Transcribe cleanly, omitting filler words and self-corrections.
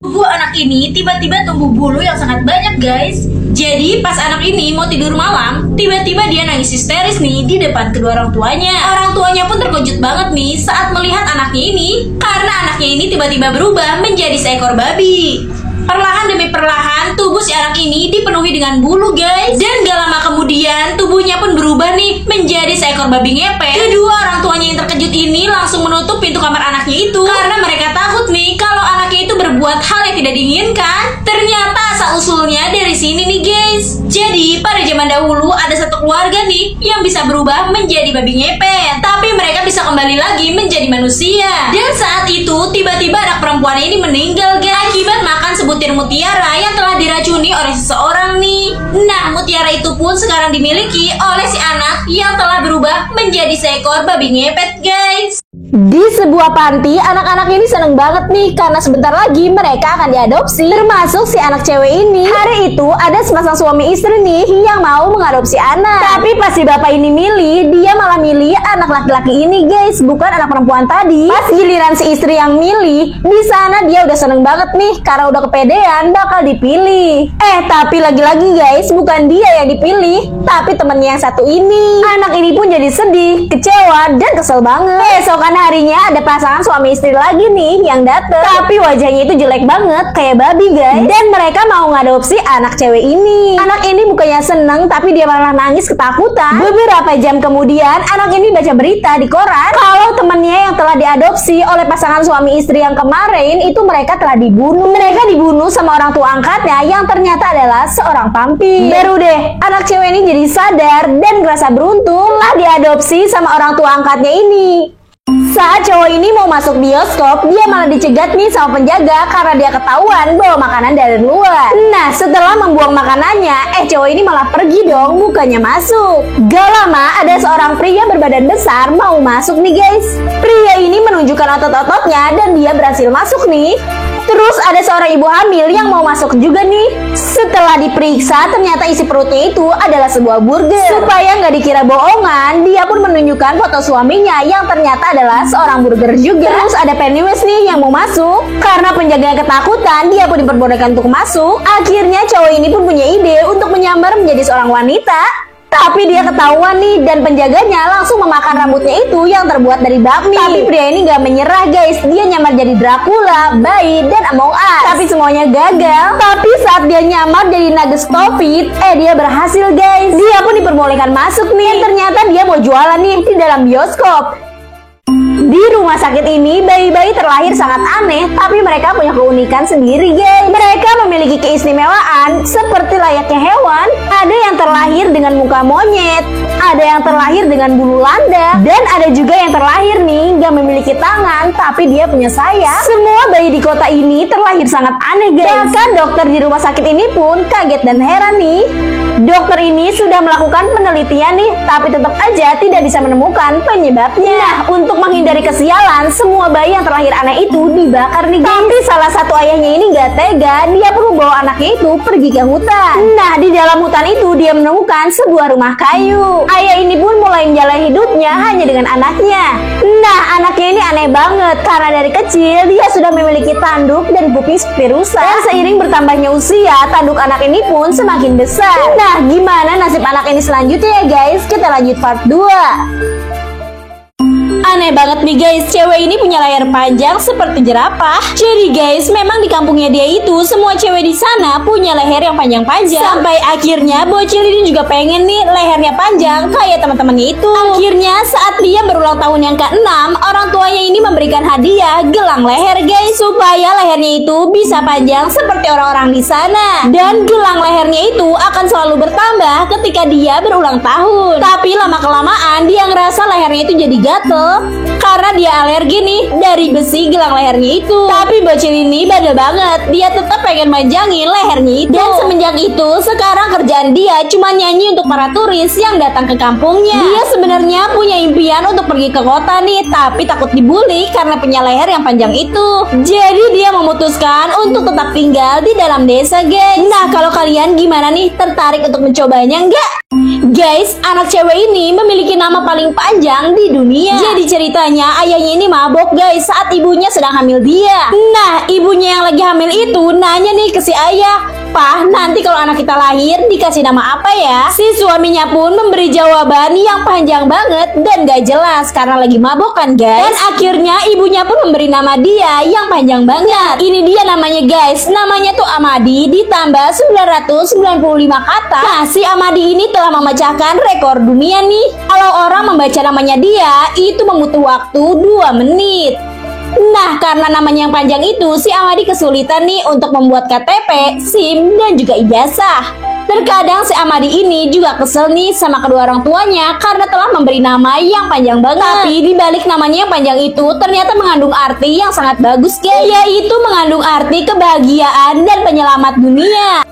Tubuh anak ini tiba-tiba tumbuh bulu yang sangat banyak, guys. Jadi pas anak ini mau tidur malam, tiba-tiba dia nangis histeris nih di depan kedua orang tuanya. Orang tuanya pun terkejut banget nih saat melihat anaknya ini, karena anaknya ini tiba-tiba berubah menjadi seekor babi. Perlahan demi perlahan tubuh si anak ini dipenuhi dengan bulu, guys. Dan gak lama kemudian tubuhnya pun berubah nih menjadi seekor babi ngepet. Kedua orang tuanya yang terkejut ini langsung menutup pintu kamar anaknya itu, karena mereka takut nih kalau anaknya itu berbuat hal yang tidak diinginkan. Ternyata asal usulnya dari sini nih, guys. Jadi pada zaman dahulu ada satu keluarga nih yang bisa berubah menjadi babi ngepet, tapi mereka bisa kembali lagi menjadi manusia. Dan saat itu tiba-tiba anak perempuan ini meninggal, guys, akibat makan sebutir mutiara yang telah diracuni oleh seseorang nih. Nah, mutiara itu pun sekarang dimiliki oleh si anak yang telah berubah menjadi seekor babi ngepet, guys. Di sebuah panti, anak-anak ini seneng banget nih karena sebentar lagi mereka akan diadopsi, termasuk si anak cewek ini. Hari itu ada sepasang suami istri nih yang mau mengadopsi anak. Tapi pas si bapak ini milih, dia malah milih anak laki-laki ini, guys, bukan anak perempuan tadi. Pas giliran si istri yang milih, di sana dia udah seneng banget nih karena udah kepedean bakal dipilih. Tapi lagi-lagi, guys, bukan dia yang dipilih, tapi temennya yang satu ini. Anak ini pun jadi sedih, kecewa, dan kesel banget. Besokan harinya ada pasangan suami istri lagi nih yang dateng, tapi wajahnya itu jelek banget kayak babi, guys. Dan mereka mau ngadopsi anak cewek ini. Anak ini bukannya seneng, tapi dia malah nangis ketakutan. Beberapa jam kemudian anak ini baca berita di koran kalau temennya yang telah diadopsi oleh pasangan suami istri yang kemarin itu mereka telah dibunuh. Mereka dibunuh sama orang tua angkatnya yang ternyata adalah seorang vampir. Baru deh anak cewek ini jadi sadar dan ngerasa beruntung lah diadopsi sama orang tua angkatnya ini. Saat cowok ini mau masuk bioskop, dia malah dicegat nih sama penjaga karena dia ketahuan bawa makanan dari luar. Nah, setelah membuang makanannya, cowok ini malah pergi dong, bukannya masuk. Gak lama, ada seorang pria berbadan besar mau masuk nih, guys. Pria ini menunjukkan otot-ototnya dan dia berhasil masuk nih. Terus ada seorang ibu hamil yang mau masuk juga nih. Setelah diperiksa, ternyata isi perutnya itu adalah sebuah burger. Supaya nggak dikira bohongan, dia pun menunjukkan foto suaminya yang ternyata adalah seorang burger juga. Terus ada Pennywise nih yang mau masuk. Karena penjaga yang ketakutan, dia pun diperbolehkan untuk masuk. Akhirnya cowok ini pun punya ide untuk menyamar menjadi seorang wanita. Tapi dia ketahuan nih dan penjaganya langsung memakan rambutnya itu yang terbuat dari bakmi. Tapi pria ini gak menyerah, guys. Dia nyamar jadi Dracula, bayi, dan Among Us. Tapi semuanya gagal. Tapi saat dia nyamar jadi naga Stopit, dia berhasil, guys. Dia pun diperbolehkan masuk nih. Dan ternyata dia mau jualan nih di dalam bioskop. Di rumah sakit ini, bayi-bayi terlahir sangat aneh, tapi mereka punya keunikan sendiri, guys. Mereka memiliki keistimewaan seperti layaknya hewan. Ada yang terlahir dengan muka monyet, ada yang terlahir dengan bulu landak, dan ada juga yang terlahir nih gak memiliki tangan, tapi dia punya sayap. Semua bayi di kota ini terlahir sangat aneh, guys. Bahkan dokter di rumah sakit ini pun kaget dan heran nih. Dokter ini sudah melakukan penelitian nih, tapi tetap aja tidak bisa menemukan penyebabnya. Nah, untuk menghindari kesialan, semua bayi yang terlahir aneh itu dibakar nih, guys. Tapi salah satu ayahnya ini gak tega, dia perlu bawa anaknya itu pergi ke hutan. Nah, di dalam hutan itu dia menemukan sebuah rumah kayu. Ayah ini pun mulai menjalani hidupnya hanya dengan anaknya. Nah, anaknya ini aneh banget karena dari kecil dia sudah memiliki tanduk dan kuping seperti rusa. Dan seiring bertambahnya usia, tanduk anak ini pun semakin besar. Nah, gimana nasib anak ini selanjutnya ya, guys? Kita lanjut part 2. Aneh banget nih, guys, cewek ini punya layar panjang seperti jerapah. Jadi guys, memang di kampungnya dia itu semua cewek di sana punya leher yang panjang-panjang. Sampai akhirnya bocil ini juga pengen nih lehernya panjang kayak teman-temannya itu. Akhirnya saat dia berulang tahun yang ke-6, orang tuanya ini memberikan hadiah gelang leher, guys, supaya lehernya itu bisa panjang seperti orang-orang di sana. Dan gelang lehernya itu akan selalu bertambah ketika dia berulang tahun. Tapi lama-kelamaan dia ngerasa lehernya itu jadi gatel karena dia alergi nih dari besi gelang lehernya itu. Tapi bocil ini bandel banget, dia tetap pengen manjangin lehernya itu. Dan semenjak itu sekarang kerjaan dia cuma nyanyi untuk para turis yang datang ke kampungnya. Dia sebenarnya punya impian untuk pergi ke kota nih, tapi takut dibully karena punya leher yang panjang itu. Jadi dia memutuskan untuk tetap tinggal di dalam desa, guys. Nah, kalau kalian gimana nih, tertarik untuk mencobanya enggak? Guys, anak cewek ini memiliki nama paling panjang di dunia. Jadi ceritanya ayahnya ini mabok guys saat ibunya sedang hamil dia. Nah, ibunya yang lagi hamil itu nanya nih ke si ayah, "Pah, nanti kalau anak kita lahir dikasih nama apa ya?" Si suaminya pun memberi jawaban yang panjang banget dan gak jelas karena lagi mabok kan guys. Dan akhirnya ibunya pun memberi nama dia yang panjang banget. Ini dia namanya guys. Namanya tuh Amadi ditambah 995 kata. Nah, si Amadi ini telah memecahkan rekor dunia nih. Kalau orang membaca namanya dia itu membutuh waktu 2 menit. Nah, karena namanya yang panjang itu, si Amadi kesulitan nih untuk membuat KTP, SIM, dan juga ijazah. Terkadang si Amadi ini juga kesel nih sama kedua orang tuanya karena telah memberi nama yang panjang banget. Tapi dibalik namanya yang panjang itu ternyata mengandung arti yang sangat bagus guys, yaitu mengandung arti kebahagiaan dan penyelamat dunia.